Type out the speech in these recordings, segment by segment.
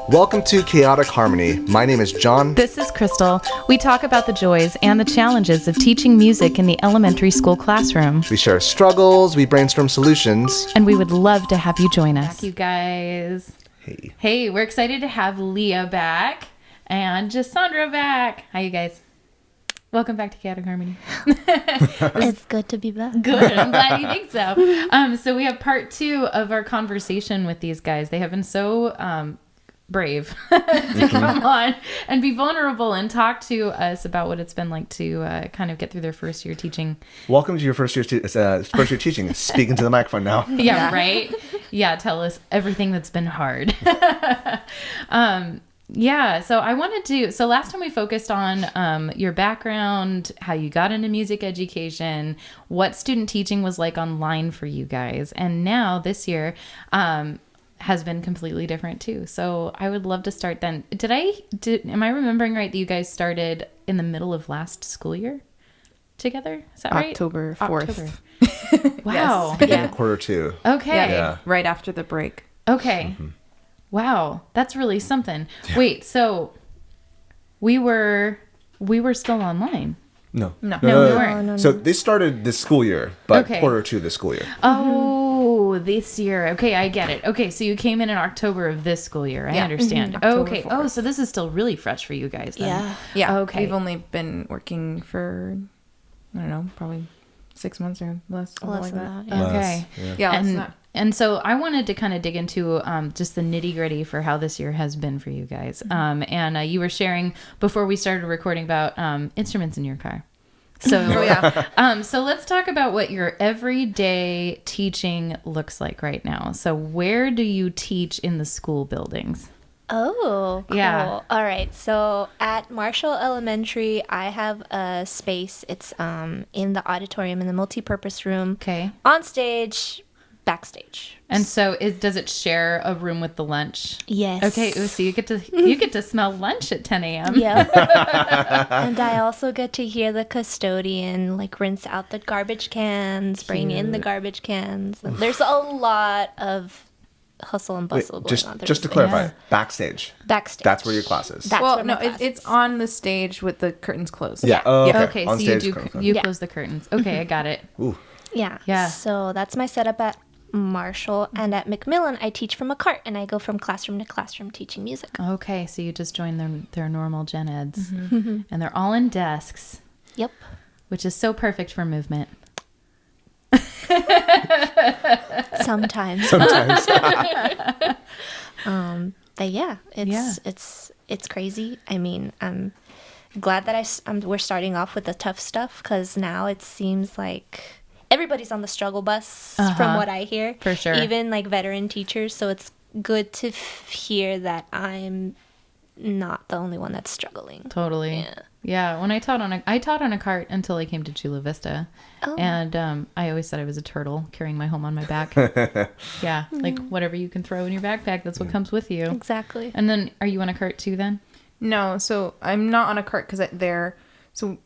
Welcome to Chaotic Harmony. My name is John. This is Crystal. We talk about the joys and the challenges of teaching music in the elementary school classroom. We share struggles, we brainstorm solutions. And we would love to have you join us. You guys. Hey. Hey, we're excited to have Leah back and Jessandra back. Hi, you guys. Welcome back to Chaotic Harmony. It's good to be back. Good. I'm glad you think so. So we have part 2 of our conversation with these guys. They have been so brave to come on and be vulnerable and talk to us about what it's been like to kind of get through their first year teaching. Welcome to your first year teaching. Speaking to the microphone now. Yeah, right? Yeah, tell us everything that's been hard. Yeah, so I wanted to, so last time we focused on your background, how you got into music education, what student teaching was like online for you guys. And now this year has been completely different too. So I would love to start then. Am I remembering right that you guys started in the middle of last school year together? Is that right? October 4th. Wow. Beginning of quarter 2. Okay. Yeah. Right after the break. Okay. Mm-hmm. Wow, that's really something. Yeah. Wait, so we were still online? No, we weren't. No. So they started this school year, but quarter 2 this school year. Oh, this year. Okay, I get it. Okay, so you came in October of this school year. I understand. Mm-hmm. Okay. 4th. Oh, so this is still really fresh for you guys then. Yeah. Okay. We've only been working for, I don't know, probably 6 months or less. Less like than that. that. Okay. Yeah. And so I wanted to kind of dig into just the nitty gritty for how this year has been for you guys. And you were sharing before we started recording about instruments in your car. So, so let's talk about what your everyday teaching looks like right now. So where do you teach in the school buildings? Oh, cool. Yeah. All right. So at Marshall Elementary, I have a space. It's in the auditorium in the multipurpose room. Okay. On stage, backstage. And so does it share a room with the lunch? Yes. Okay. Ooh, so you get to smell lunch at 10 a.m. Yeah. And I also get to hear the custodian like rinse out the garbage cans, bring in the garbage cans. There's a lot of hustle and bustle going on. Just to clarify, backstage. Backstage. That's where your class is. It's on the stage with the curtains closed. Yeah. Okay. On So stage, you close the curtains. Okay, I got it. Ooh. Yeah. So that's my setup at Marshall, and at Macmillan I teach from a cart, and I go from classroom to classroom teaching music. Okay, so you just join their normal gen eds, and they're all in desks. Yep. Which is so perfect for movement. Sometimes. But yeah, it's crazy. I mean, I'm glad that we're starting off with the tough stuff, because now it seems like everybody's on the struggle bus from what I hear. For sure. Even like veteran teachers. So it's good to hear that I'm not the only one that's struggling. Totally. Yeah. When I taught on a cart until I came to Chula Vista. Oh. And I always thought I was a turtle carrying my home on my back. Yeah. Like whatever you can throw in your backpack, that's what comes with you. Exactly. And then are you on a cart too then? No. So I'm not on a cart because so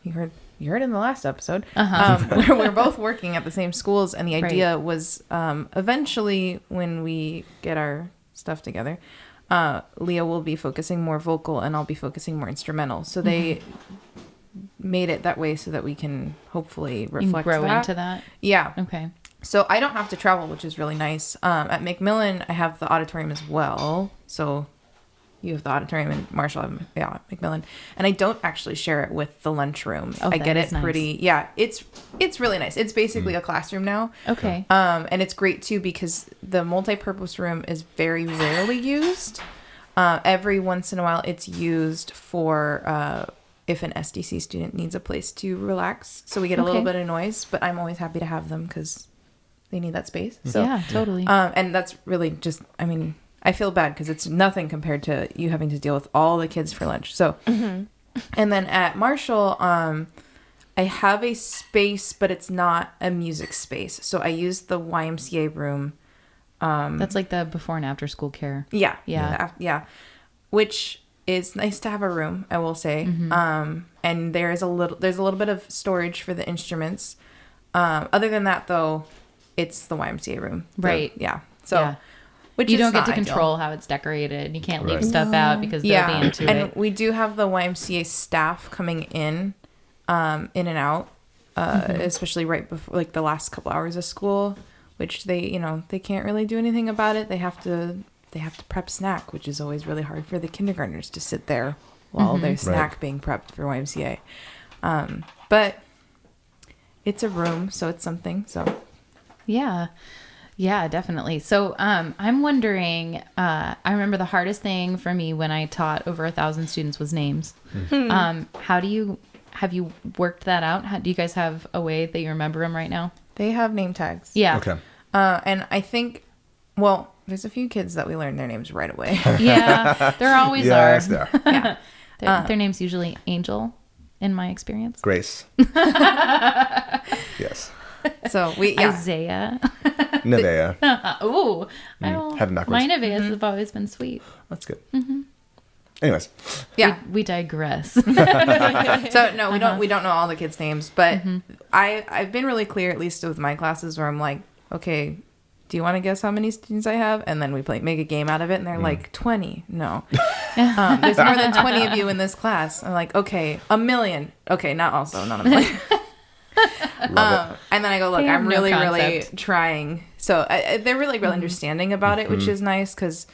you heard in the last episode, we're both working at the same schools, and the idea was eventually when we get our stuff together, Leah will be focusing more vocal and I'll be focusing more instrumental. So they made it that way so that we can hopefully reflect grow into that. Yeah. Okay. So I don't have to travel, which is really nice. At Macmillan, I have the auditorium as well. So you have the auditorium, and Marshall, Macmillan. And I don't actually share it with the lunchroom. Oh, I get it nice. pretty, it's really nice. It's basically a classroom now. Okay. And it's great too because the multi-purpose room is very rarely used. Every once in a while it's used for if an SDC student needs a place to relax. So we get a little bit of noise, but I'm always happy to have them because they need that space. So, yeah, totally. And that's really just, I mean, I feel bad because it's nothing compared to you having to deal with all the kids for lunch. So, and then at Marshall, I have a space, but it's not a music space. So I use the YMCA room. That's like the before and after school care. Yeah. Which is nice to have a room, I will say. And there's a little bit of storage for the instruments. Other than that, though, it's the YMCA room. Right. So. Which you is don't get not to ideal. control how it's decorated. You can't leave Right. stuff out because they'll be into and it. we do have the YMCA staff coming in and out, especially right before, like the last couple hours of school, which they can't really do anything about it. They have to prep snack, which is always really hard for the kindergartners to sit there while their snack being prepped for YMCA. But it's a room, so it's something. So Yeah, definitely. So I'm wondering, I remember the hardest thing for me when I taught over 1,000 students was names. Have you worked that out? Do you guys have a way that you remember them right now? they have name tags. Yeah. Okay. And I think, well, there's a few kids that we learn their names right away. Yeah, there always Yes, are. there. Their name's usually Angel, in my experience. Grace. Yes. So we Isaiah. Nevea. Oh, I don't. Have it backwards. My Nevaehs have always been sweet. That's good. Anyways. yeah. We digress. So no, we don't know all the kids' names, but I've been really clear, at least with my classes, where I'm like, okay, do you want to guess how many students I have? And then we make a game out of it, and they're like 20. No, there's more than 20 of you in this class. I'm like, okay, 1 million. Okay, not a million. Love it. And then I go, look, They have I'm no really concept. trying. So they're really understanding about it, which is nice because,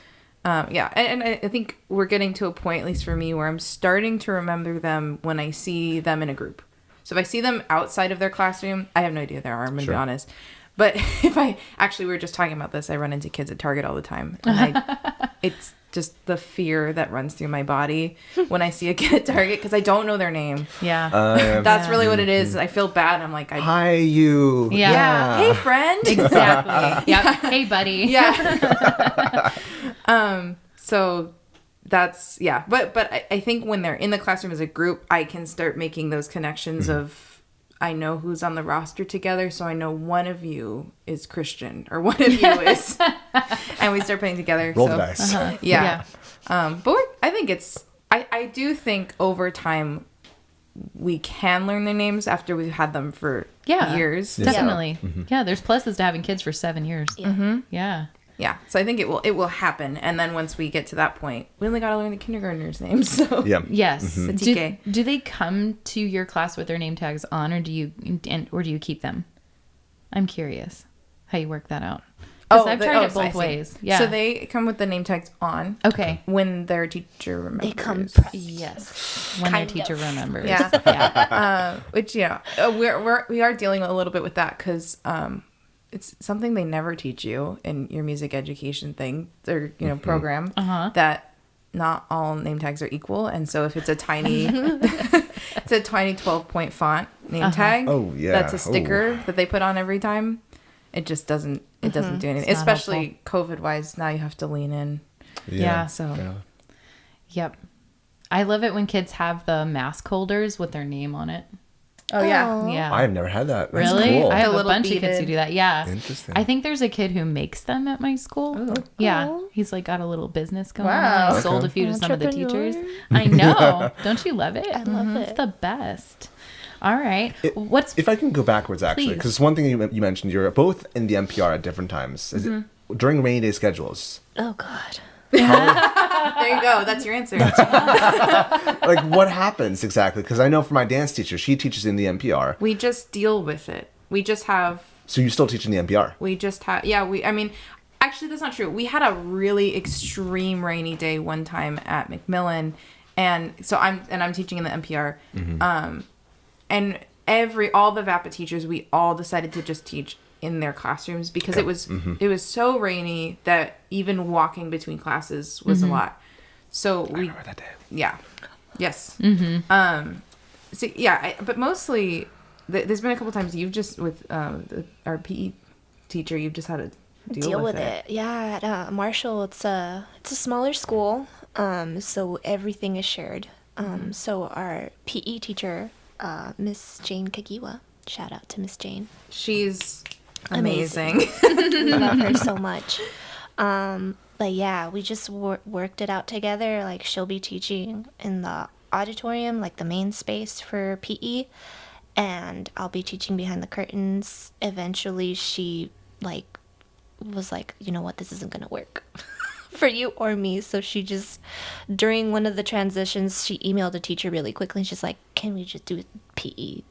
and I think we're getting to a point, at least for me, where I'm starting to remember them when I see them in a group. So if I see them outside of their classroom, I have no idea who they are, I'm going to be honest. But if we were just talking about this, I run into kids at Target all the time. And it's just the fear that runs through my body when I see a kid at Target because I don't know their name. Yeah. That's really what it is. I feel bad. I'm like, Hi, you. Yeah. hey, friend. Exactly. Yep. Hey, buddy. Yeah. So that's, But I think when they're in the classroom as a group, I can start making those connections of, I know who's on the roster together, so I know one of you is Christian or one of you is, and we start putting together. Roll the dice. Yeah. But I think I do think over time we can learn their names after we've had them for years. Definitely. Yeah, there's pluses to having kids for 7 years. Yeah. Yeah. So I think it will happen. And then once we get to that point, we only got to learn the kindergartners' names. So Yeah. Yes. The TK. Do they come to your class with their name tags on, or do you keep them? I'm curious how you work that out. Because I've tried it both ways. Yeah. So they come with the name tags on. Okay. When their teacher remembers. They come Yes. When Kind their teacher of. remembers. Yeah. Yeah. Which we are dealing a little bit with that because it's something they never teach you in your music education thing or program that not all name tags are equal, and so if it's a tiny 12-point font name tag, that's a sticker that they put on every time. It just doesn't do anything, It's not especially COVID wise. Now you have to lean in. Yeah. So Yeah. Yep. I love it when kids have the mask holders with their name on it. oh yeah. Yeah. I've never had that. That's Really? cool. I have The a little bunch of kids who beaded- do that. Yeah. Interesting. I think there's a kid who makes them at my school. Yeah. He's like got a little business going Wow. on. He sold a few to some of the Entrepreneur. teachers. I know. Don't you love it? I love It's it. the best. All right. If I can go backwards, actually, Please. because one thing you mentioned, you're both in the NPR at different times. Is it, during rainy day schedules, Oh God. There you go. That's your answer. like what happens exactly? Because I know for my dance teacher, she teaches in the NPR. We just deal with it. We just have. So you still teach in the NPR? We just had. Yeah. I mean, actually, that's not true. We had a really extreme rainy day one time at Macmillan, and so I'm teaching in the NPR. And all the VAPA teachers, we all decided to just teach in their classrooms because it was so rainy that even walking between classes was a lot. So I remember that day. yeah, yes. So yeah, but mostly there's been a couple times you've just with our PE teacher, you've just had to deal with it. Yeah, at Marshall, it's a smaller school, so everything is shared. So our PE teacher, Miss Jane Kagiwa, shout out to Miss Jane. She's amazing. We love her so much. But yeah, we just worked it out together. Like she'll be teaching in the auditorium, like the main space for PE, and I'll be teaching behind the curtains. Eventually, she was like, you know what, this isn't gonna work for you or me. So she just, during one of the transitions, she emailed a teacher really quickly, and she's like, can we just do PE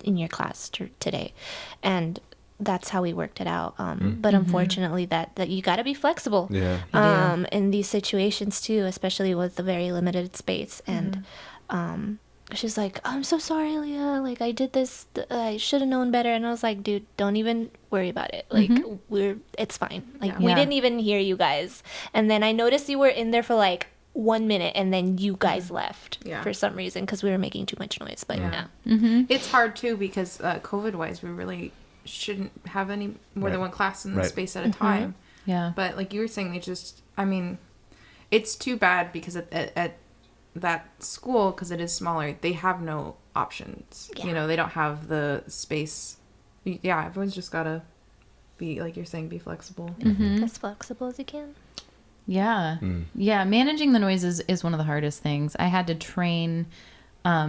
in your class today? And that's how we worked it out. But unfortunately, that you got to be flexible in these situations too, especially with the very limited space. And she's like, I'm so sorry, Leah, like I did this, I should have known better. And I was like, dude, don't even worry about it, like it's fine, like we didn't even hear you guys. And then I noticed you were in there for like 1 minute, and then you guys left for some reason because we were making too much noise. But it's hard too, because COVID wise, we really shouldn't have any more than one class in the space at a time. But like you were saying, it's too bad because at that school, because it is smaller, they have no options. They don't have the space. Everyone's just gotta be, like you're saying, be flexible. As flexible as you can. Managing the noise is one of the hardest things. I had to train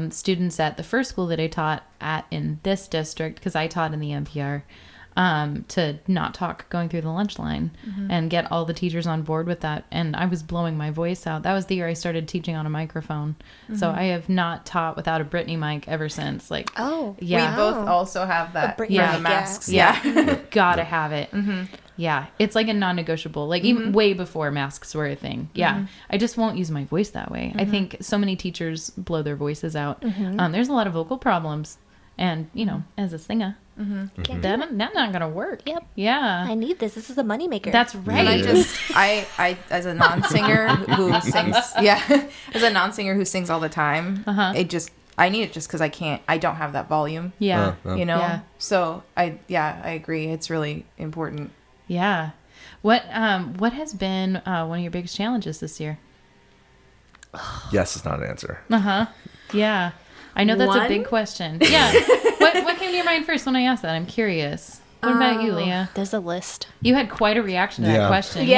students at the first school that I taught at in this district, because I taught in the NPR, to not talk going through the lunch line and get all the teachers on board with that. And I was blowing my voice out. That was the year I started teaching on a microphone. So I have not taught without a Brittany mic ever since. Like, we both also have that for the masks. Gotta have it. Yeah, it's like a non-negotiable, like even way before masks were a thing. I just won't use my voice that way. I think so many teachers blow their voices out. There's a lot of vocal problems, and as a singer, that's not gonna work. I need this is a moneymaker. That's right. And I as a non-singer who sings as a non-singer who sings all the time, I need it just because I don't have that volume. So I agree, it's really important. What has been one of your biggest challenges this year? Yes, it's not an answer. I know that's a big question. What came to your mind first when I asked that? I'm curious. What about you, Leah? There's a list. You had quite a reaction to that question.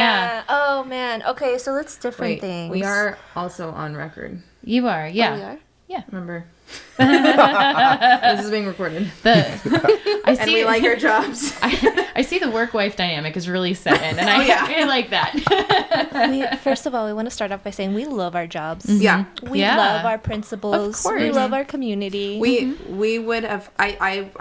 Oh man. Okay, so let's different things. We are also on record. You are. We are? Yeah. Remember. This is being recorded. And we like our jobs. I see the work-wife dynamic is really set in, and I like that. First of all, we want to start off by saying we love our jobs. We love our principals. Of course. We love our community. We would have. I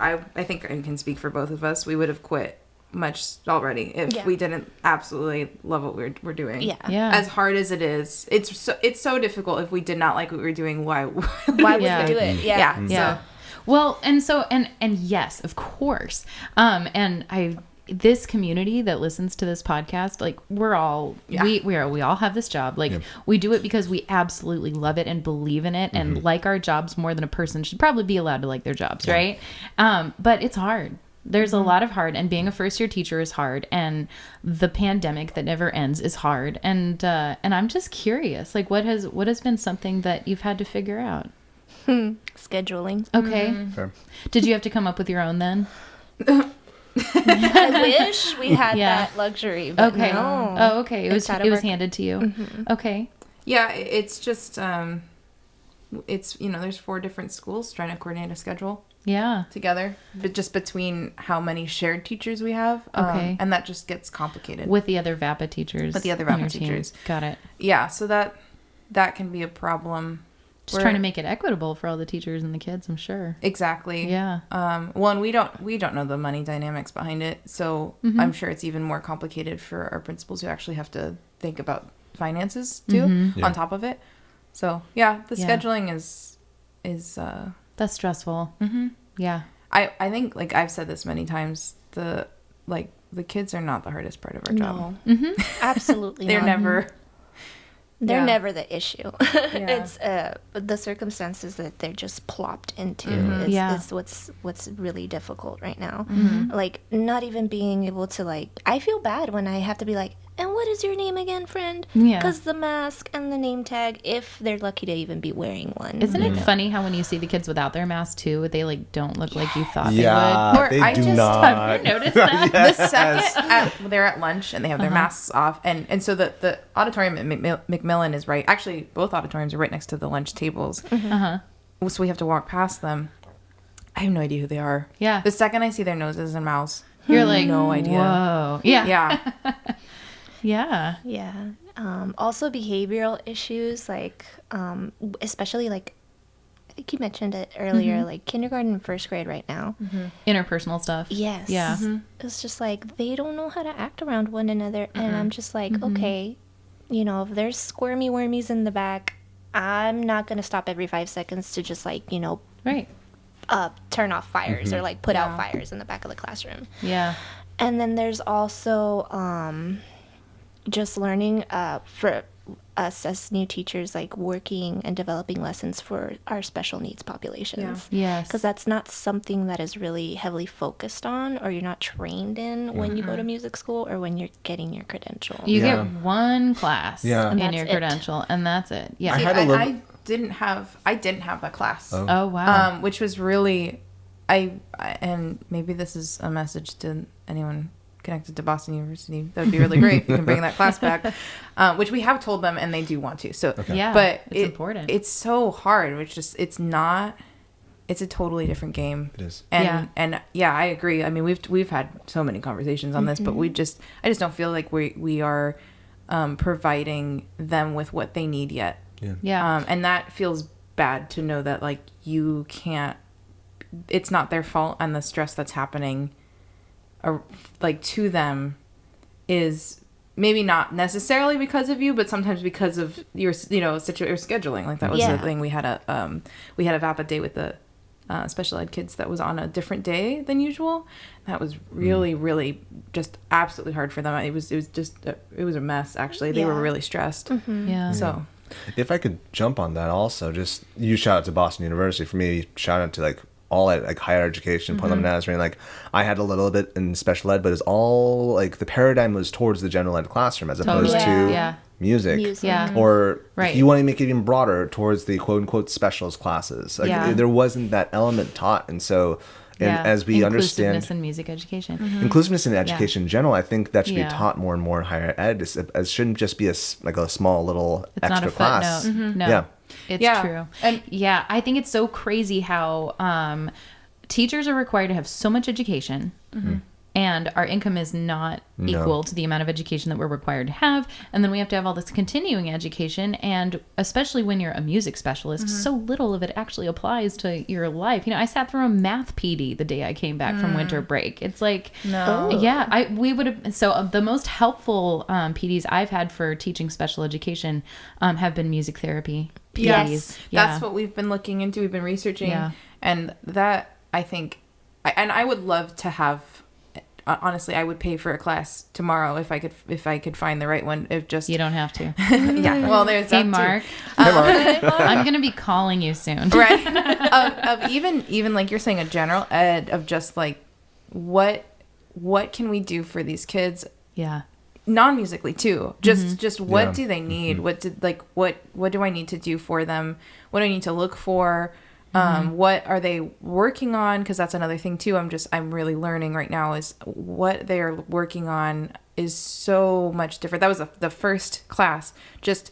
think I can speak for both of us. We would have quit much already if we didn't absolutely love what we're doing. As hard as it is, it's so difficult. If we did not like what we were doing, why would we do it? So. Well, and yes, of course. And this community that listens to this podcast, like we're all we all have this job. Like we do it because we absolutely love it and believe in it and like our jobs more than a person should probably be allowed to like their jobs, right? But it's hard. There's a lot of hard, and being a first-year teacher is hard, and the pandemic that never ends is hard. And I'm just curious, like what has been something that you've had to figure out? Scheduling. Okay. Fair. Did you have to come up with your own then? I wish we had that luxury. But no. Oh, okay. It was handed to you. Okay. Yeah, it's just it's there's 4 different schools trying to coordinate a schedule. Together, but just between how many shared teachers we have, and that just gets complicated with the other VAPA teachers. Got it. Yeah, so that can be a problem. Just trying to make it equitable for all the teachers and the kids, I'm sure. Exactly. Yeah. One, we don't know the money dynamics behind it, so I'm sure it's even more complicated for our principals who actually have to think about finances too on top of it. So the scheduling is that's stressful. Yeah. I think, like I've said this many times, the kids are not the hardest part of our job. Absolutely They're not. They're never the issue. It's the circumstances that they're just plopped into is what's really difficult right now. Like not even being able to I feel bad when I have to be like, and what is your name again, friend? Because the mask and the name tag, if they're lucky to even be wearing one. Isn't it funny how when you see the kids without their mask too, they don't look like you thought they would? They do not. Have you noticed that? The second they're at lunch and they have their masks off, and so the auditorium at Macmillan is right. Actually, both auditoriums are right next to the lunch tables. So we have to walk past them. I have no idea who they are. Yeah. The second I see their noses and mouths, You're like, no idea. Whoa. Yeah. Yeah. Yeah. Yeah. Also behavioral issues, like, especially like, I think you mentioned it earlier, like kindergarten and first grade right now. Interpersonal stuff. Yes. Yeah. It's just like they don't know how to act around one another. And I'm just like, okay, you know, if there's squirmy wormies in the back, I'm not going to stop every 5 seconds to just like, you know, Right. turn off fires or like put out fires in the back of the classroom. Yeah. And then there's also just learning for us as new teachers, like working and developing lessons for our special needs populations. Yes. Because that's not something that is really heavily focused on, or you're not trained in when you go to music school or when you're getting your credential. You Yeah. get one class Yeah. in And your that's it. credential, and that's it. Yeah. I had a little. I didn't have that class. Oh, wow. Which was really, and maybe this is a message to anyone connected to Boston University. That would be really great if you can bring that class back, which we have told them, and they do want to. So, Yeah, but it's important. It's so hard. It's a totally different game. It is. And I agree. I mean, we've had so many conversations on this, but I just don't feel like we are providing them with what they need yet. Yeah. And that feels bad to know that like you can't. It's not their fault, and the stress that's happening, like to them, is maybe not necessarily because of you, but sometimes because of your your scheduling. Like that was the thing. We had a VAPA day with the special ed kids that was on a different day than usual. That was really, really just absolutely hard for them. It was a mess actually. They were really stressed. Yeah. So. If I could jump on that also, just you shout out to Boston University. For me, shout out to like all at like higher education, Portland Nazarene. Like I had a little bit in special ed, but it's all like the paradigm was towards the general ed classroom as opposed to music. Yeah. Or Right. if you want to make it even broader, towards the quote unquote specials classes. Like there wasn't that element taught, and so. And as we understand inclusiveness in music education, inclusiveness in education in general, I think that should be taught more and more in higher ed. It shouldn't just be a small little it's extra not a class. footnote. No, Yeah. it's true. And I think it's so crazy how teachers are required to have so much education. And our income is not equal to the amount of education that we're required to have. And then we have to have all this continuing education. And especially when you're a music specialist, so little of it actually applies to your life. You know, I sat through a math PD the day I came back from winter break. It's like, we would have. So the most helpful PDs I've had for teaching special education have been music therapy PDs. Yes, that's what we've been looking into. We've been researching. And that, I think, and I would love to have. Honestly, I would pay for a class tomorrow if I could find the right one. If just you don't have to. Yeah. Well, there's Hey, that Mark. too. I'm gonna be calling you soon. Right. of even like you're saying, a general ed of just like what can we do for these kids? Yeah. Non-musically too. Just what do they need? What do I need to do for them? What do I need to look for? What are they working on? Because that's another thing too. I'm really learning right now is what they're working on is so much different. That was the first class, just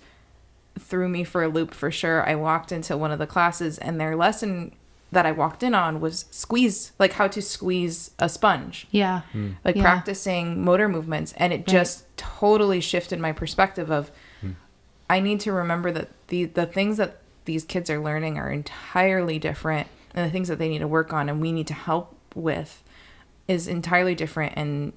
threw me for a loop for sure. I walked into one of the classes and their lesson that I walked in on was like how to squeeze a sponge. Yeah. Like practicing motor movements. And it just totally shifted my perspective of I need to remember that the things that these kids are learning are entirely different, and the things that they need to work on and we need to help with is entirely different. And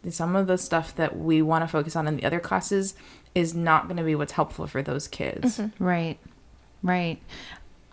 some of the stuff that we want to focus on in the other classes is not going to be what's helpful for those kids. Right.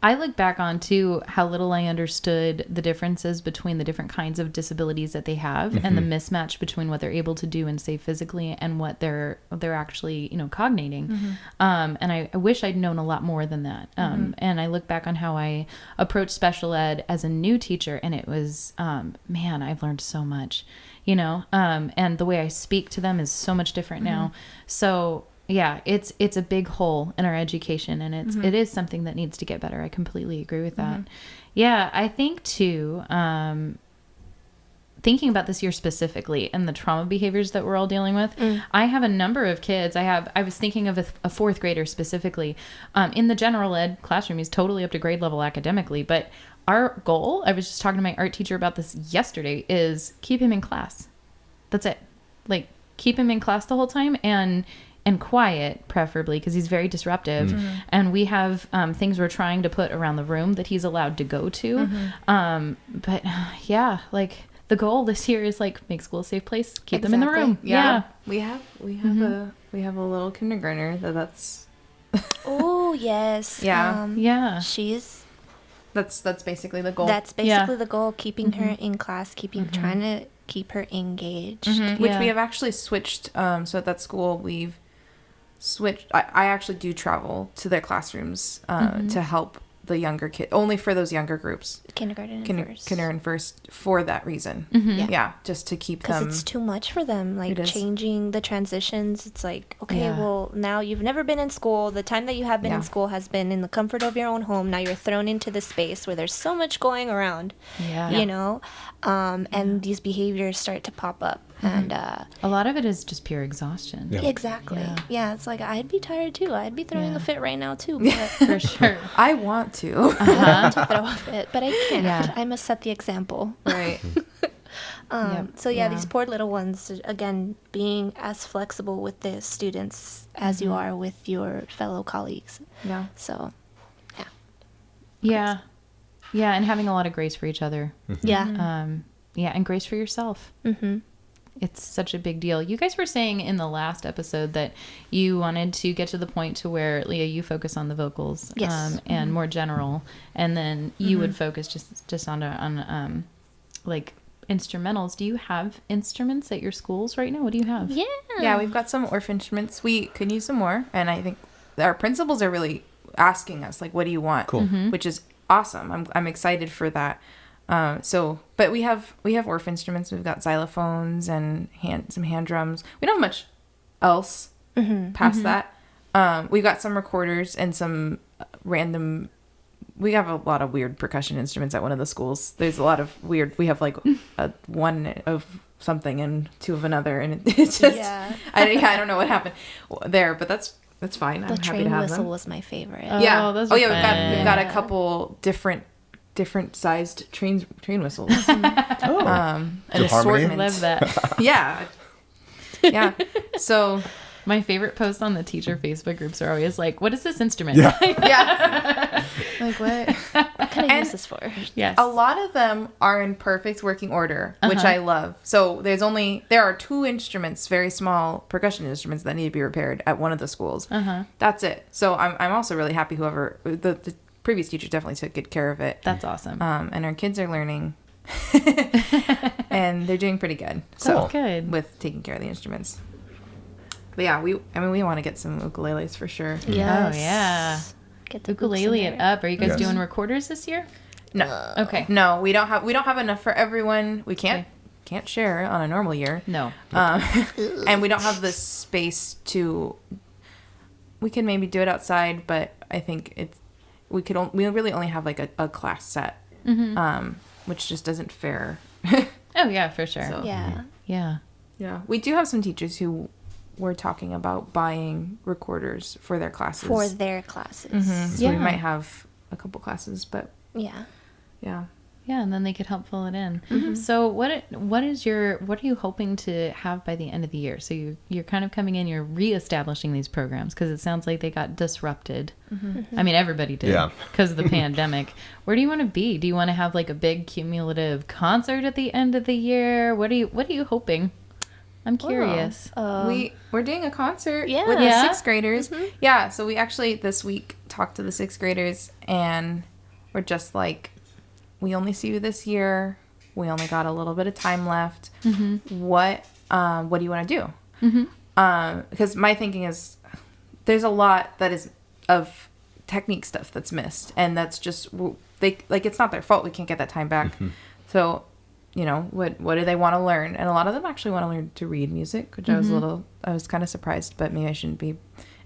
I look back on too how little I understood the differences between the different kinds of disabilities that they have and the mismatch between what they're able to do and say physically and what they're actually cognating. And I wish I'd known a lot more than that. And I look back on how I approached special ed as a new teacher, and it was man, I've learned so much, and the way I speak to them is so much different now. So yeah, it's a big hole in our education, and it is something that needs to get better. I completely agree with that. Yeah, I think too, thinking about this year specifically and the trauma behaviors that we're all dealing with, I have a number of kids. I was thinking of a fourth grader specifically. In the general ed classroom, he's totally up to grade level academically, but our goal, I was just talking to my art teacher about this yesterday, is keep him in class. That's it. Like, keep him in class the whole time and quiet, preferably, because he's very disruptive. And we have things we're trying to put around the room that he's allowed to go to. But yeah, like, the goal this year is like make school a safe place, keep them in the room. Yeah. We have a little kindergartner that's Oh, yes. Yeah. She's that's basically the goal. That's basically the goal, keeping her in class, trying to keep her engaged. Which we have actually switched. So at that school, we've switched. I actually do travel to their classrooms to help the younger kid, only for those younger groups. Kindergarten and first. Kindergarten and first for that reason. Yeah, just to keep them. Because it's too much for them, like changing the transitions. It's like, okay, well, now you've never been in school. The time that you have been in school has been in the comfort of your own home. Now you're thrown into this space where there's so much going around, you know, and these behaviors start to pop up. And a lot of it is just pure exhaustion. Exactly. Yeah, it's like I'd be tired too. I'd be throwing a fit right now too. But for sure. I want to. To throw a fit, but I can't. I must set the example. Right. So these poor little ones, again, being as flexible with the students as you are with your fellow colleagues. Yeah. So, Yeah, and having a lot of grace for each other. Yeah. And grace for yourself. It's such a big deal. You guys were saying in the last episode that you wanted to get to the point to where, Leah, you focus on the vocals, and more general, and then you would focus just on like instrumentals. Do you have instruments at your schools right now? What do you have? Yeah, we've got some Orff instruments. We could use some more, and I think our principals are really asking us, like, what do you want? Cool. Which is awesome. I'm excited for that. But we have Orff instruments. We've got xylophones and some hand drums. We don't have much else past that. We've got some recorders and some random. We have a lot of weird percussion instruments at one of the schools. There's a lot of weird. We have like one of something and two of another, and it's just. I don't know what happened there, but that's fine. I'm happy to have them. The train whistle was my favorite. We've got a couple different sized train whistles. An assortment. Love that. Yeah. So my favorite posts on the teacher Facebook groups are always like, what is this instrument? Like, what can I use this for? Yes. A lot of them are in perfect working order, which I love. So there are 2 instruments, very small percussion instruments, that need to be repaired at one of the schools. That's it. So I'm also really happy whoever the previous teacher definitely took good care of it. That's awesome. And our kids are learning and they're doing pretty good. So good with taking care of the instruments. But yeah, we want to get some ukuleles for sure. Yes. Oh yeah. Get the ukulele it up. Are you guys doing recorders this year? No. Okay. No, we don't have enough for everyone. We can't share on a normal year. No. And we don't have the space to. We can maybe do it outside, but I think we really only have like a class set, which just isn't fair. Oh yeah, for sure. So, yeah. We do have some teachers who were talking about buying recorders for their classes. So we might have a couple classes, but yeah, and then they could help fill it in. So what are you hoping to have by the end of the year? So you're kind of coming in, you're reestablishing these programs because it sounds like they got disrupted. I mean, everybody did because of the pandemic. Where do you want to be? Do you want to have like a big cumulative concert at the end of the year? What are you hoping? I'm curious. We're doing a concert with the 6th graders. Yeah, so we actually this week talked to the 6th graders and we're just like, we only see you this year. We only got a little bit of time left. What do you want to do? Because my thinking is there's a lot that is of technique stuff that's missed, and that's just it's not their fault. We can't get that time back. So, what do they want to learn? And a lot of them actually want to learn to read music, which I was kind of surprised, but maybe I shouldn't be.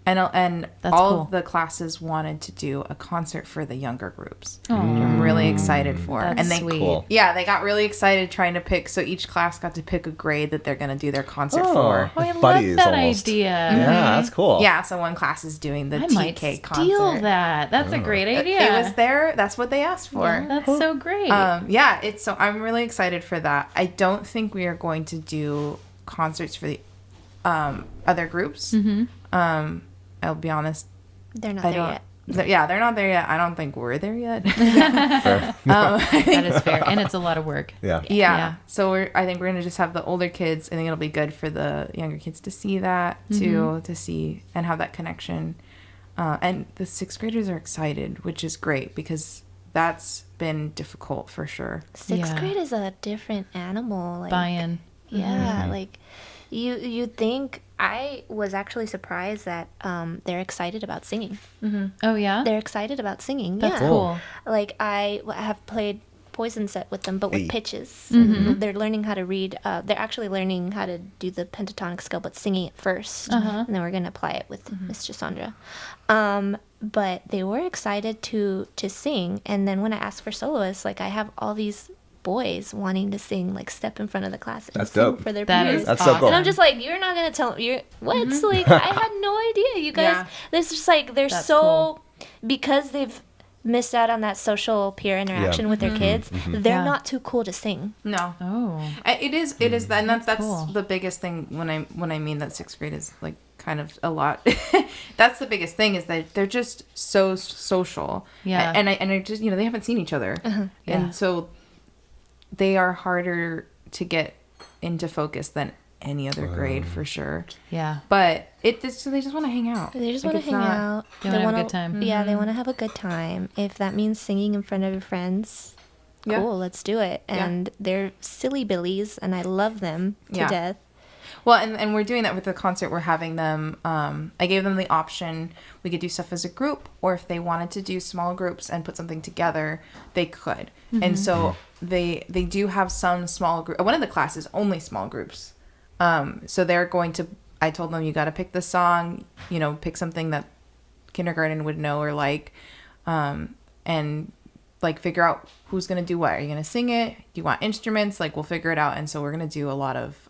And That's all cool. of the classes wanted to do a concert for the younger groups. I'm really excited for. That's and they, sweet. Cool. Yeah, they got really excited trying to pick. So each class got to pick a grade that they're going to do their concert for. Oh, I Buddies love that almost. idea. Yeah, that's cool. Yeah, so one class is doing the I might TK steal concert. that. That's a great idea. It was there. That's what they asked for. That's so great. Yeah, it's so I'm really excited for that. I don't think we are going to do concerts for the other groups. I'll be honest. They're not I there don't. yet. Yeah, they're not there yet. I don't think we're there yet. That is fair, and it's a lot of work. Yeah. Yeah. So I think we're gonna just have the older kids. I think it'll be good for the younger kids to see that too, to see and have that connection. And the sixth graders are excited, which is great because that's been difficult for sure. Sixth Yeah. grade is a different animal. Like, Buy-in. Yeah, like you think. I was actually surprised that they're excited about singing. Oh yeah, They're excited about singing. that's yeah. cool. Like I have played Poison Set with them, but with Hey. pitches. And they're learning how to read. They're actually learning how to do the pentatonic scale, but singing it first, and then we're gonna apply it with Miss Jessandra. But they were excited to sing, and then when I asked for soloists, like I have all these boys wanting to sing, like step in front of the class and That's sing dope. for their That peers. is That's so awesome. cool. And I'm just like, you're not gonna tell you're what? Like I had no idea. You guys, Yeah. there's just like they're That's so cool. because they've missed out on that social peer interaction with their kids. They're Yeah. not too cool to sing. No. Oh, It is, and that's cool. the biggest thing when I mean that sixth grade is like kind of a lot. That's the biggest thing is that they're just so social. Yeah. And I just they haven't seen each other, Yeah. and so they are harder to get into focus than any other grade for sure. yeah. But so they just want to hang out. They just Like, want to it's hang not- out. They wanna have a good time. Yeah, they want to have a good time. If that means singing in front of your friends, Yeah. cool, let's do it. And they're silly billies, and I love them to Yeah. death. Well, and we're doing that with the concert. We're having them. I gave them the option. We could do stuff as a group, or if they wanted to do small groups and put something together, they could. And so they do have some small group. One of the classes only small groups. So they're going to. I told them you got to pick the song. Pick something that kindergarten would know or like, and like figure out who's gonna do what. Are you gonna sing it? Do you want instruments? Like we'll figure it out. And so we're gonna do a lot of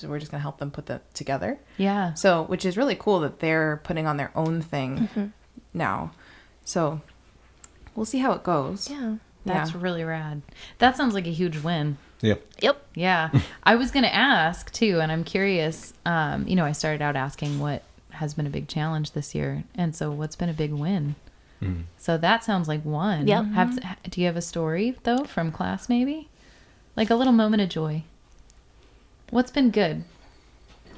we're just gonna help them put that together. Yeah. So, which is really cool that they're putting on their own thing now. So, we'll see how it goes. Yeah. That's really rad. That sounds like a huge win. Yeah. Yep. Yeah. I was going to ask too, and I'm curious. I started out asking what has been a big challenge this year. And so what's been a big win? So that sounds like one. Yep. Do you have a story though from class maybe? Like a little moment of joy. What's been good?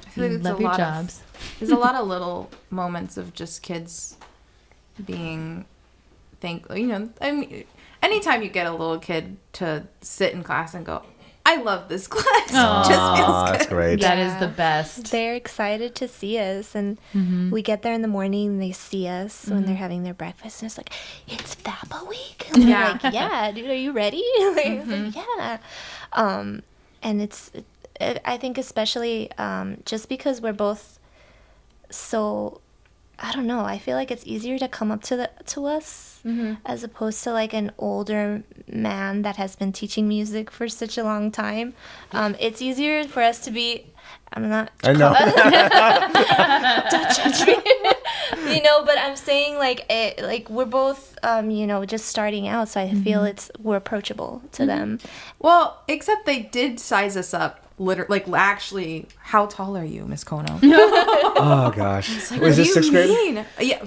I feel like You it's love a your lot jobs. There's a lot of little moments of just kids being thankful. I mean, anytime you get a little kid to sit in class and go, I love this class. Aw. Just feels good. That's great. That Yeah. is the best. They're excited to see us, and we get there in the morning and they see us when they're having their breakfast, and it's like, it's FAPA week. And we're like, yeah, dude, are you ready? Like, it's like, yeah. And I think especially just because we're both so, I don't know, I feel like it's easier to come up to us as opposed to like an older man that has been teaching music for such a long time. It's easier for us to be, I'm not, I know. don't judge me. But I'm saying like we're both just starting out, so I feel we're approachable to them. Well, except they did size us up. Actually, how tall are you, Miss Kono? Oh gosh. Was this sixth grade? Mean? Yeah,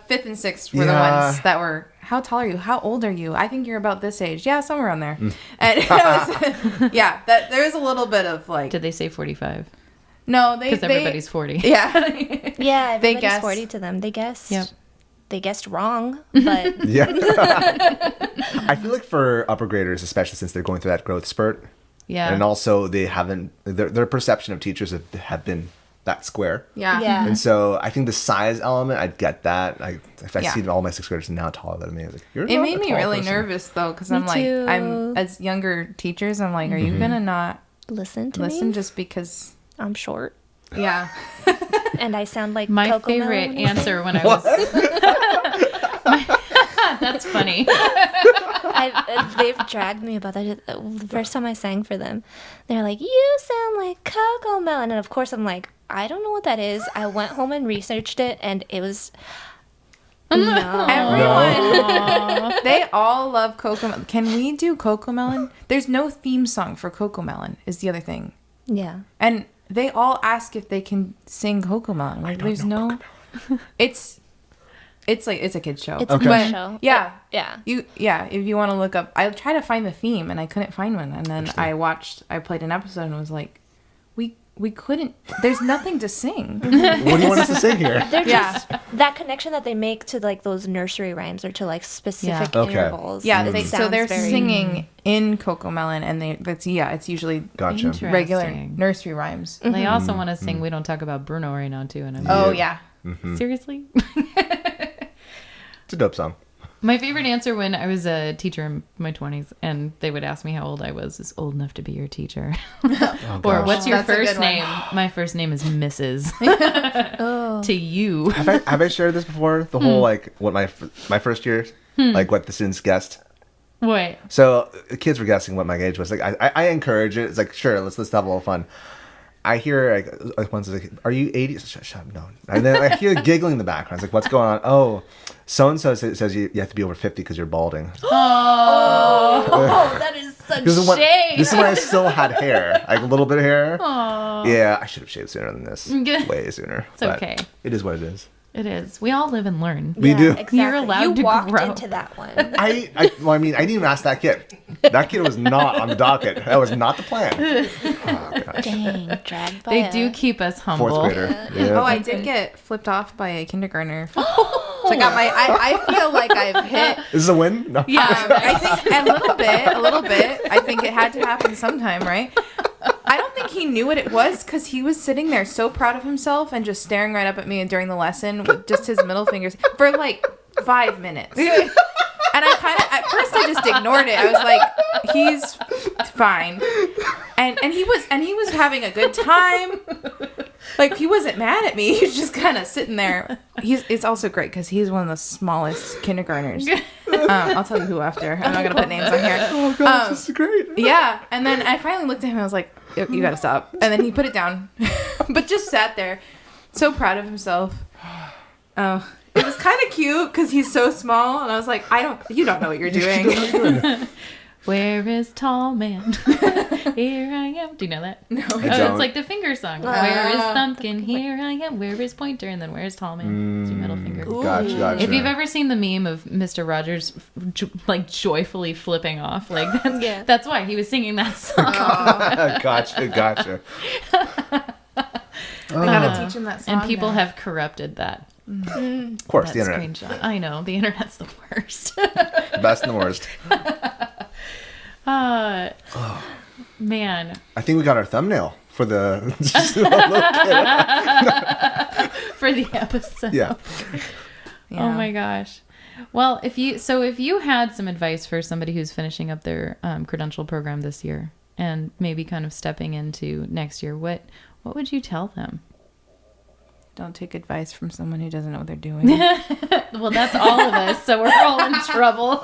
fifth and sixth were the ones that were. How tall are you? How old are you? I think you're about this age. Yeah, somewhere around there. And it was, that there is a little bit of like. Did they say 45? No, Because everybody's 40. Yeah. Yeah, everybody's guess. 40 to them. They guessed. Yep. They guessed wrong, but Yeah. I feel like for upper graders, especially since they're going through that growth spurt, Yeah. and also they haven't their perception of teachers have been that square. Yeah. Yeah. And so I think the size element, I'd get that. If I Yeah. see all my sixth graders now taller than me, I was like, you're It not made a me tall really person. nervous though, because Me I'm like, too. I'm as younger teachers, I'm like, are you gonna not listen to listen me. just because? I'm short. Yeah. And I sound like My Coco favorite Melon when you sing. answer when I was. That's funny. They've dragged me about that. The first time I sang for them, they're like, "You sound like Coco Melon," and of course I'm like, "I don't know what that is." I went home and researched it, and it was no. Everyone, they all love Coco Melon. Can we do Coco Melon? There's no theme song for Coco Melon is the other thing. Yeah. And they all ask if they can sing Coco Melon. Like, there's no... It's like, it's a kid's show. It's a But, kid's show. Yeah. Yeah. If you want to look up... I tried to find the theme, and I couldn't find one. And then I played an episode, and was like, we couldn't... There's nothing to sing. What do you want us to sing here? They're just that connection that they make to like those nursery rhymes or to like specific Okay. intervals. Yeah, It so sounds they're very- singing in Coco Melon, and it's usually Gotcha. Interesting. regular nursery rhymes. They also want to sing "We Don't Talk About Bruno" right now too, and I'm Oh yeah. seriously. It's a dope song. My favorite answer when I was a teacher in my 20s and they would ask me how old I was is old enough to be your teacher. Or gosh. what's your That's a first good one. name? My first name is Mrs. To you. Have I shared this before? The whole like what my first year, like what the students guessed. Wait. So the kids were guessing what my age was. Like I encourage it. It's like sure, let's have a little fun. I hear like one's like, "Are you 80?" Shut up, no. And then I hear giggling in the background. It's like, "What's going on?" "Oh, so and so says you have to be over 50 because you're balding." Oh, that is such This is shame. when I still had hair, like a little bit of hair. Aw. Yeah, I should have shaved sooner than this. Good. Way sooner. It's but okay. It is what it is. It is. We all live and learn. We do. Exactly. You're allowed you to walked grow. into that one. I didn't even ask that kid. That kid was not on the docket. That was not the plan. Oh, gosh. Dang, dragged by They a- do keep us humble. Fourth grader. Yeah. Oh, I did get flipped off by a kindergartner. So I got I feel like I've hit. This is a win? No. Yeah. I think a little bit. I think it had to happen sometime, right? I don't think he knew what it was because he was sitting there so proud of himself and just staring right up at me during the lesson with just his middle fingers for like 5 minutes. And I kind of, at first I just ignored it. I was like, he's fine. And he was having a good time. Like, he wasn't mad at me. He was just kind of sitting there. It's also great because he's one of the smallest kindergartners. I'll tell you who after. I'm not going to put names on here. Oh, gosh, this is great. Yeah. And then I finally looked at him and I was like, you got to stop. And then he put it down. But just sat there, so proud of himself. Oh, it was kind of cute because he's so small. And I was like, you don't know what you're doing. Where is tall man? Here I am. Do you know that? No. Oh, it's like the finger song. Where is Thumpkin? Here I am. Where is Pointer? And then where's tall man? It's your middle finger. Gotcha. If you've ever seen the meme of Mr. Rogers like joyfully flipping off, like that's why he was singing that song. Gotcha. I gotta teach him that song. And people now. have corrupted that. Of course, That the internet. screenshot. I know the internet's the worst. Best and the worst. Man, I think we got our thumbnail for the for the episode. yeah. Oh my gosh. Well, if you had some advice for somebody who's finishing up their credential program this year and maybe kind of stepping into next year, what would you tell them? Don't take advice from someone who doesn't know what they're doing. Well, that's all of us, so we're all in trouble.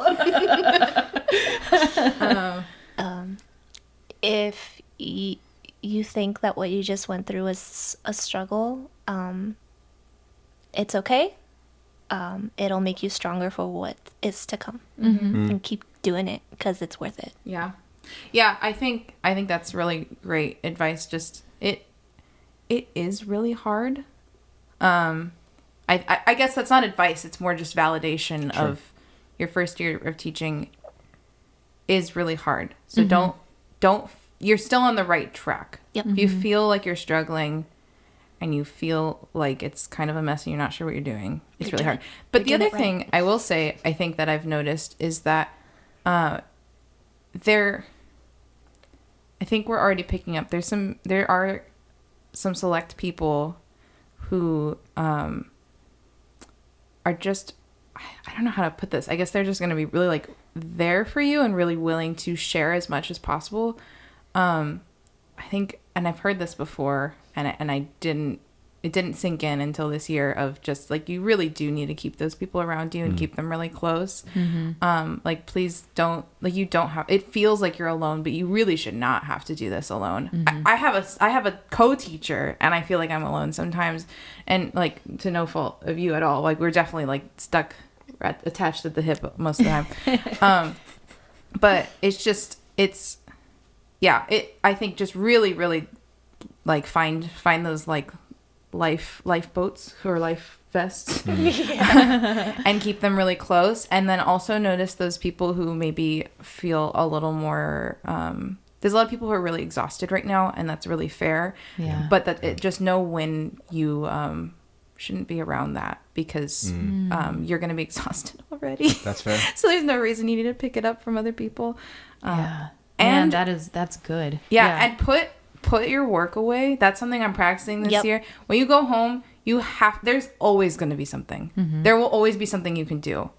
If you think that what you just went through is a struggle, it's okay. It'll make you stronger for what is to come, and keep doing it because it's worth it. Yeah. I think that's really great advice. Just it is really hard. I guess that's not advice. It's more just validation of your first year of teaching is really hard. So don't, you're still on the right track. Yep. If you feel like you're struggling and you feel like it's kind of a mess and you're not sure what you're doing, it's really hard. But the other thing I will say, I think that I've noticed is that, I think we're already picking up. There are some select people who are just, I don't know how to put this. I guess they're just going to be really like there for you and really willing to share as much as possible. I think, and I've heard this before, and it didn't sink in until this year of just like, you really do need to keep those people around you and keep them really close. Like, please don't, like, you don't have, it feels like you're alone, but you really should not have to do this alone. I have a co-teacher, and I feel like I'm alone sometimes, and like, to no fault of you at all. Like, we're definitely like stuck, attached at the hip most of the time. But I think just really, really like find those like lifeboats or life vests and keep them really close. And then also notice those people who maybe feel a little more, there's a lot of people who are really exhausted right now, and that's really fair. Yeah. But just know when you shouldn't be around that, because you're going to be exhausted already. That's fair. So there's no reason you need to pick it up from other people. And that's good. Yeah. And put your work away. That's something I'm practicing this year. When you go home, there's always going to be something. There will always be something you can do.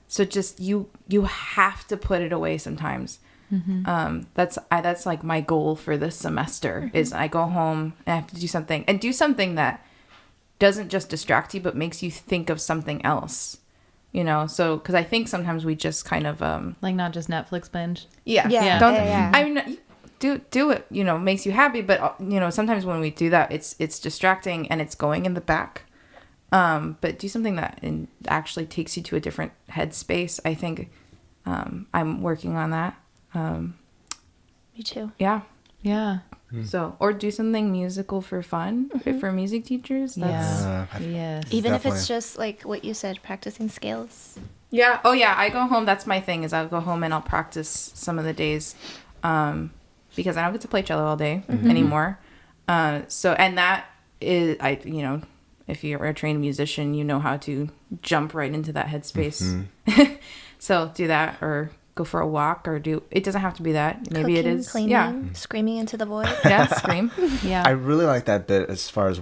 So just you have to put it away sometimes. That's like my goal for this semester is I go home and I have to do something that doesn't just distract you, but makes you think of something else. You know, so because I think sometimes we just kind of like, not just Netflix binge. I mean, do it, you know, makes you happy, but you know, sometimes when we do that, it's distracting and it's going in the back. But do something that actually takes you to a different headspace. I think I'm working on that. Me too. Yeah. So, or do something musical for fun for music teachers. yes. Even Definitely. if it's just like what you said, practicing scales. Yeah. Oh yeah. I go home. That's my thing, is I'll go home and I'll practice some of the days, because I don't get to play cello all day anymore. So, and that is, you know, if you're a trained musician, you know how to jump right into that headspace. So do that, or go for a walk, or it doesn't have to be that. Maybe Cooking, it is. cleaning, screaming into the void. Yeah. Scream. I really like that bit as far as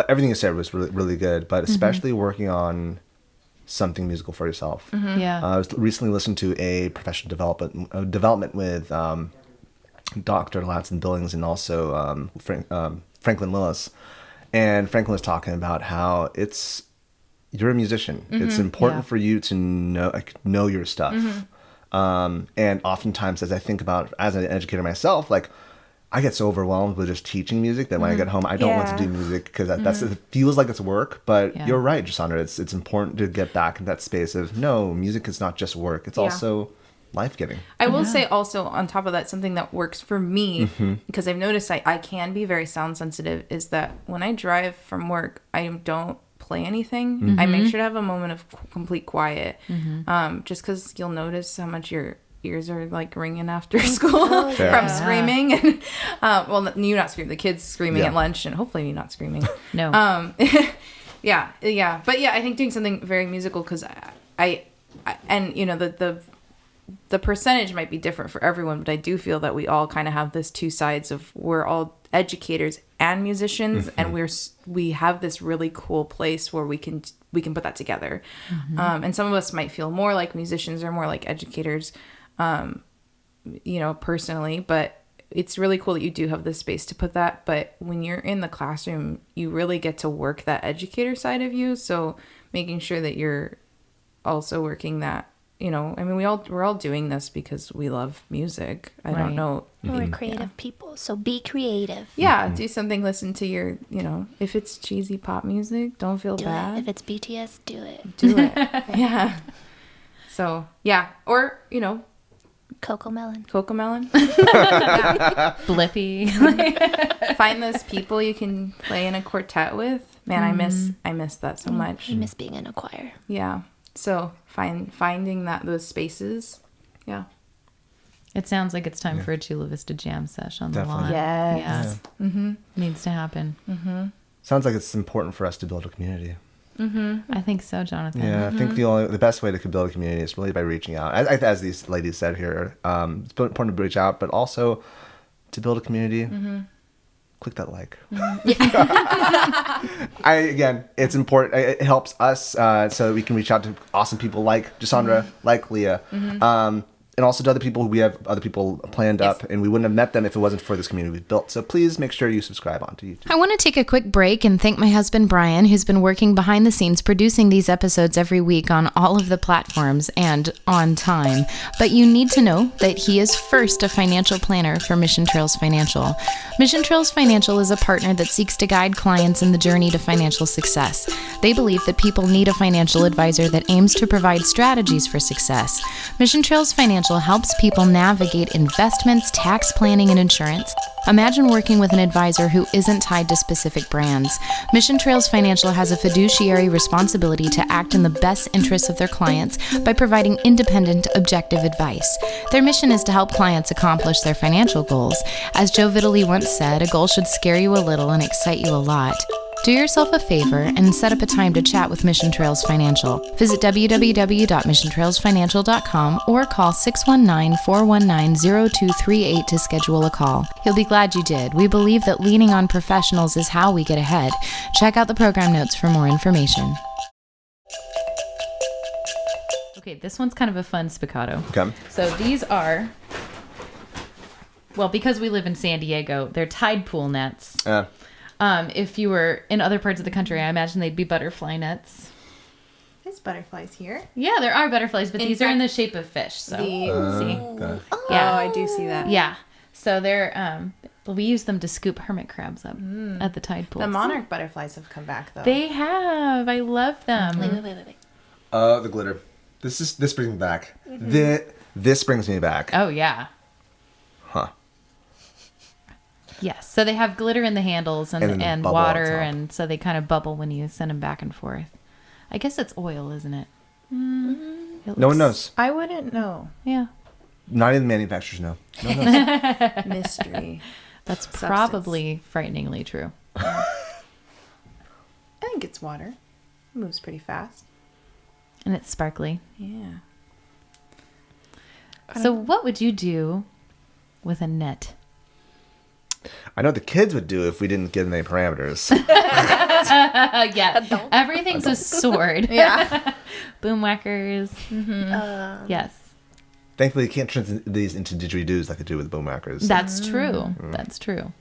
everything you said was really, really good, but especially working on something musical for yourself. Yeah. I was recently listened to a professional development with Dr. Latson Billings and also Franklin Lillis. And Franklin was talking about how you're a musician. It's important for you to know your stuff. And oftentimes, as I think about as an educator myself, like, I get so overwhelmed with just teaching music that when I get home, I don't want to do music because it feels like it's work. But you're right, Jessandra. It's important to get back in that space of, no, music is not just work. It's also life-giving. I will say also, on top of that, something that works for me, because I've noticed I can be very sound sensitive, is that when I drive from work, I don't play anything. I make sure to have a moment of complete quiet, just because you'll notice how much your ears are like ringing after school from screaming. And well, you not screaming, the kids screaming at lunch, and hopefully you're not screaming. No. But I think doing something very musical, because I and you know, the percentage might be different for everyone, but I do feel that we all kind of have this two sides of, we're all educators and musicians, and we have this really cool place where we can put that together. And some of us might feel more like musicians or more like educators, you know, personally, but it's really cool that you do have this space to put that. But when you're in the classroom, you really get to work that educator side of you. So making sure that you're also working that, you know, I mean, we're all doing this because we love music. I don't know. We're creative people, so be creative. Yeah, do something. Listen to your, you know, if it's cheesy pop music, don't feel bad. If it's BTS, do it. Do it. Yeah. So, yeah. Or, you know, Cocomelon. Blippy. Find those people you can play in a quartet with. Man, I miss that so much. I miss being in a choir. Yeah. So finding those spaces. Yeah. It sounds like it's time for a Chula Vista jam sesh on the Definitely. lawn. Yes. Yeah. Needs to happen. Sounds like it's important for us to build a community. I think so, Jonathan. Yeah, I think the best way to build a community is really by reaching out. As these ladies said here, it's important to reach out, but also to build a community. Click that like. It's important. It helps us so that we can reach out to awesome people like Jessandra, like Leah. And and also to other people. We have other people planned up, and we wouldn't have met them if it wasn't for this community we've built. So please make sure you subscribe onto YouTube. I want to take a quick break and thank my husband, Bryan, who's been working behind the scenes producing these episodes every week on all of the platforms and on time. But you need to know that he is first a financial planner for Mission Trails Financial. Mission Trails Financial is a partner that seeks to guide clients in the journey to financial success. They believe that people need a financial advisor that aims to provide strategies for success. Mission Trails Financial helps people navigate investments, tax planning, and insurance. Imagine working with an advisor who isn't tied to specific brands. Mission Trails Financial has a fiduciary responsibility to act in the best interests of their clients by providing independent, objective advice. Their mission is to help clients accomplish their financial goals. As Joe Vitale once said, a goal should scare you a little and excite you a lot. Do yourself a favor and set up a time to chat with Mission Trails Financial. Visit www.missiontrailsfinancial.com or call 619-419-0238 to schedule a call. You'll be glad you did. We believe that leaning on professionals is how we get ahead. Check out the program notes for more information. Okay, this one's kind of a fun spiccato. Okay. So these are, well, because we live in San Diego, they're TidePool nets. If you were in other parts of the country, I imagine they'd be butterfly nets. There's butterflies here. Yeah, there are butterflies, but these are in the shape of fish. So, see? Okay. Yeah. Oh, I do see that. Yeah. So they're, we use them to scoop hermit crabs up at the tide pool. The monarch butterflies have come back, though. They have. I love them. Wait. The glitter. This brings me back. This brings me back. Oh, yeah. Huh. Yes. So they have glitter in the handles and bubble on water, top. and so they kind of bubble when you send them back and forth. I guess it's oil, isn't it? It No one looks- knows. I wouldn't know. Yeah. Not even the manufacturers know. No one knows. Mystery. That's Substance. probably frighteningly true. I think it's water. It moves pretty fast. And it's sparkly. Yeah. So what would you do with a net? I know what the kids would do if we didn't give them any parameters. Yeah. Everything's a sword. Yeah. Boom whackers. Yes. Thankfully, you can't turn these into didgeridoos like they do with boom whackers. That's true. That's true.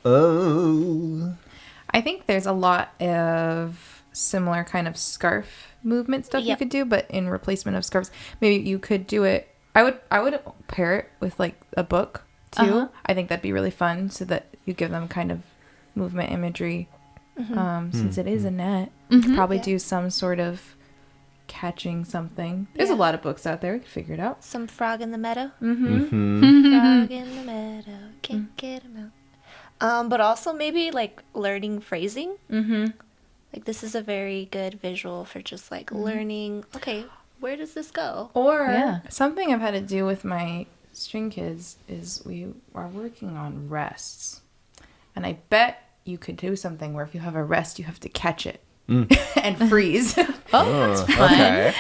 Oh. I think there's a lot of similar kind of scarf movement stuff you Yep. could do, but in replacement of scarves, maybe you could do it. I would pair it with like a book too. Uh-huh. I think that'd be really fun, so that you give them kind of movement imagery. Since it is a net, you could probably do some sort of catching something. There's a lot of books out there. We could figure it out. Some frog in the meadow. Mm-hmm. Frog in the meadow, can't get him out. But also maybe like learning phrasing. Like this is a very good visual for just like learning. Okay, where does this go? Or Yeah. something I've had to do with my string kids is we are working on rests. And I bet you could do something where if you have a rest, you have to catch it and freeze. Oh, that's fun. Okay.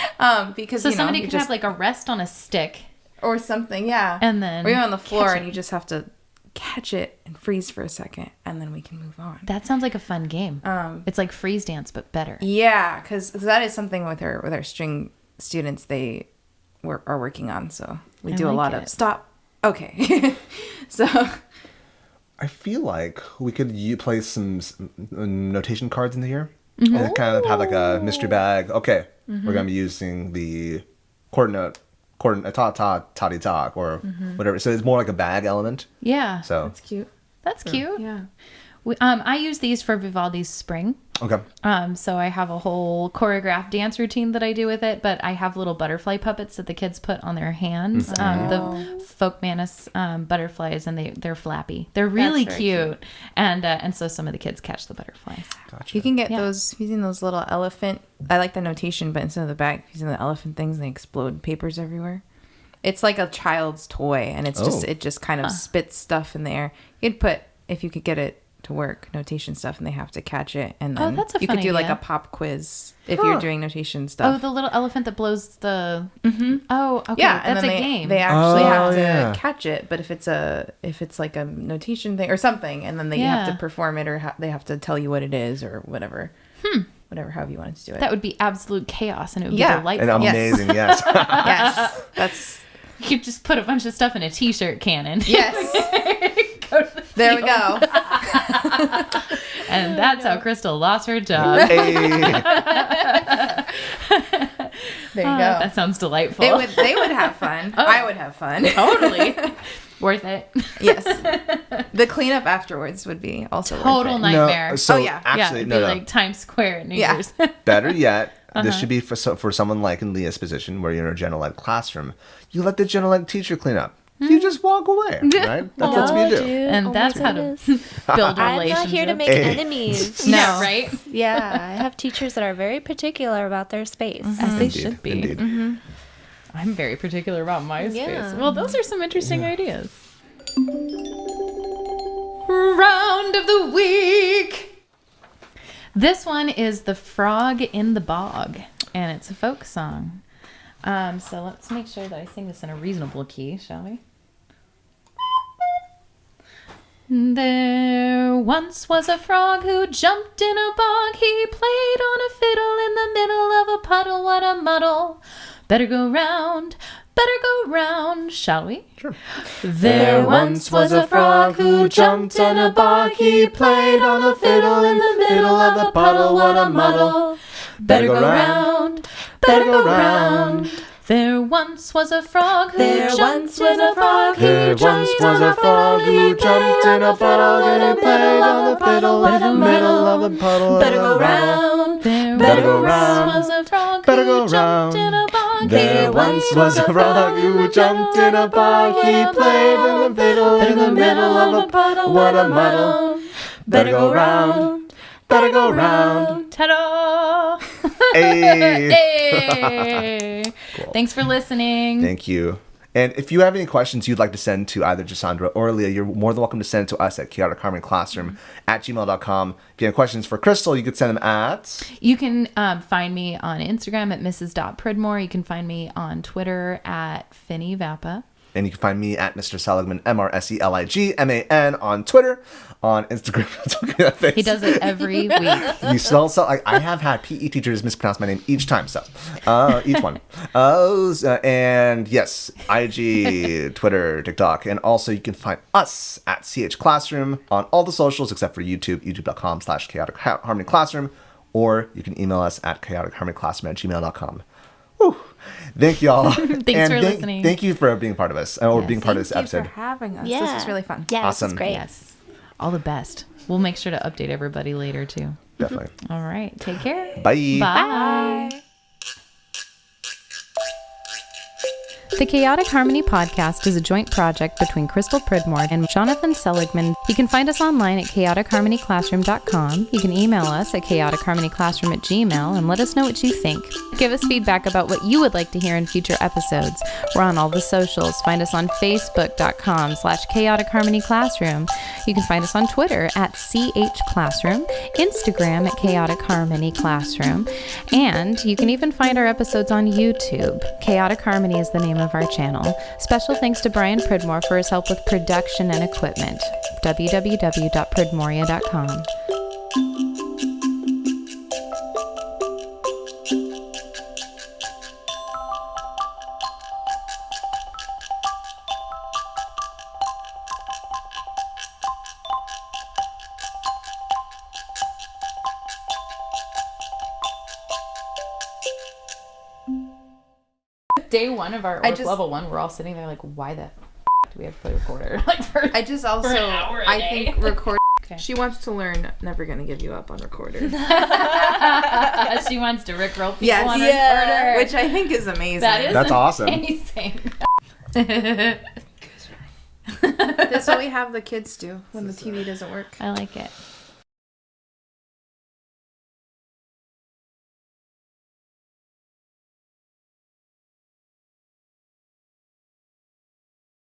Because So you know, somebody you could just, have like a rest on a stick. or something, yeah. And then or you're on the floor catch and it. you just have to catch it and freeze for a second, and then we can move on. That sounds like a fun game. It's like freeze dance, but better. Yeah, because that is something with our string students they are working on. So we I do a like lot it. of stop. Okay, so I feel like we could play some notation cards in the year. And kind of have like a mystery bag. Okay, we're going to be using the coordinate, toddy talk, or whatever. So it's more like a bag element. Yeah. So, that's cute. That's cute. Yeah. I use these for Vivaldi's Spring. okay. So I have a whole choreographed dance routine that I do with it, but I have little butterfly puppets that the kids put on their hands. The folk manus butterflies, and they're flappy. They're really very cute. And so some of the kids catch the butterflies. Gotcha. You can get Yeah. those using those little elephant. I like the notation, but instead of the bag, using the elephant things, they explode papers everywhere. It's like a child's toy, and it's Oh. it just kind of spits stuff in the air. You'd put, if you could get it to work, notation stuff, and they have to catch it, and then that's a you fun could do like idea. a pop quiz if you're doing notation Oh, stuff. the little elephant that blows the. Oh, okay. Yeah, and that's a then game. They actually have to yeah. catch it, but if it's like a notation thing or something, and then they have Yeah. to perform it, or they have to tell you what it is or whatever. Whatever, however you wanted to do it. That would be absolute chaos, and it would Yeah. be delightful. And amazing, yes. Yes, You just put a bunch of stuff in a t-shirt cannon. Yes. Go to the There we field. go. And that's how Crystal lost her job. Hey. There you go. That sounds delightful. They would have fun. I would have fun. Totally. Worth it. Yes. The cleanup afterwards would be also Total worth it. nightmare. No, so Oh, yeah. actually, it'd no, be no. like Times Square at New Yeah. Year's. Better yet, this should be for someone like in Leah's position where you're in a general ed classroom. You let the general ed teacher clean up. You just walk away, right? That's what you do. And that's how to build I'm relationships. not here to make enemies. No, No. right? Yeah, I have teachers that are very particular about their space. As they Indeed, should be. indeed. I'm very particular about my space. Yeah. Well, those are some interesting ideas. Round of the week. This one is The Frog in the Bog, and it's a folk song. So let's make sure that I sing this in a reasonable key, shall we? There once was a frog who jumped in a bog. He played on a fiddle in the middle of a puddle. What a muddle. Better go round, shall we? Sure. There once was a frog who jumped in a bog. He played on a fiddle in the middle of a puddle. What a muddle. Better go round, There once was a frog who jumped in a bog. There once was a frog who jumped in a bog and played on the fiddle in the middle of a puddle. Better go round. There once was a frog Better go who jumped round. in a bog. There once was a frog who jumped in a bog. He played on the fiddle in the middle of a puddle. What a muddle. Better go round. Better go round. Ta-da! Hey. Hey! Thanks for listening. Thank you. And if you have any questions you'd like to send to either Jessandra or Leah, you're more than welcome to send it to us at chaoticharmonyclassroom@gmail.com. If you have questions for Crystal, you could send them at... You can find me on Instagram at Mrs.Pridmore. You can find me on Twitter at Finny Vappa. And you can find me at Mr. Seligman, MrSeligman on Twitter, on Instagram. He does it every week. You still I have had PE teachers mispronounce my name each time, so each one. And yes, IG, Twitter, TikTok, and also you can find us at CH Classroom on all the socials except for YouTube, youtube.com/chaoticharmonyclassroom, or you can email us at chaoticharmonyclassroom@gmail.com. Whew. Thank you all. Thanks for listening. Thank you for being part of us or being part of this Thank you episode. for having us. Yeah. This was really fun. Yeah, Awesome. this is great. Yes. All the best. We'll make sure to update everybody later, too. Definitely. All right. Take care. Bye. Bye. The Chaotic Harmony podcast is a joint project between Crystal Pridmore and Jonathan Seligman. You can find us online at chaoticharmonyclassroom.com. You can email us at chaoticharmonyclassroom@gmail and let us know what you think. Give us feedback about what you would like to hear in future episodes. We're on all the socials. Find us on facebook.com/chaoticharmonyclassroom. You can find us on Twitter at @CHClassroom, Instagram at Chaotic Harmony Classroom, and you can even find our episodes on YouTube. Chaotic Harmony is the name of our channel. Special thanks to Bryan Pridmore for his help with production and equipment. www.pridmoria.com. Day one of our level one, we're all sitting there like, why the f- do we have to play recorder? I just also, an hour a day. think record. Okay. She wants to learn. Never gonna give you up on recorder. She wants to rickroll people Yes. on Yeah. recorder. Which I think is amazing. That is That's awesome. amazing. That's what we have the kids do when the TV doesn't work. I like it.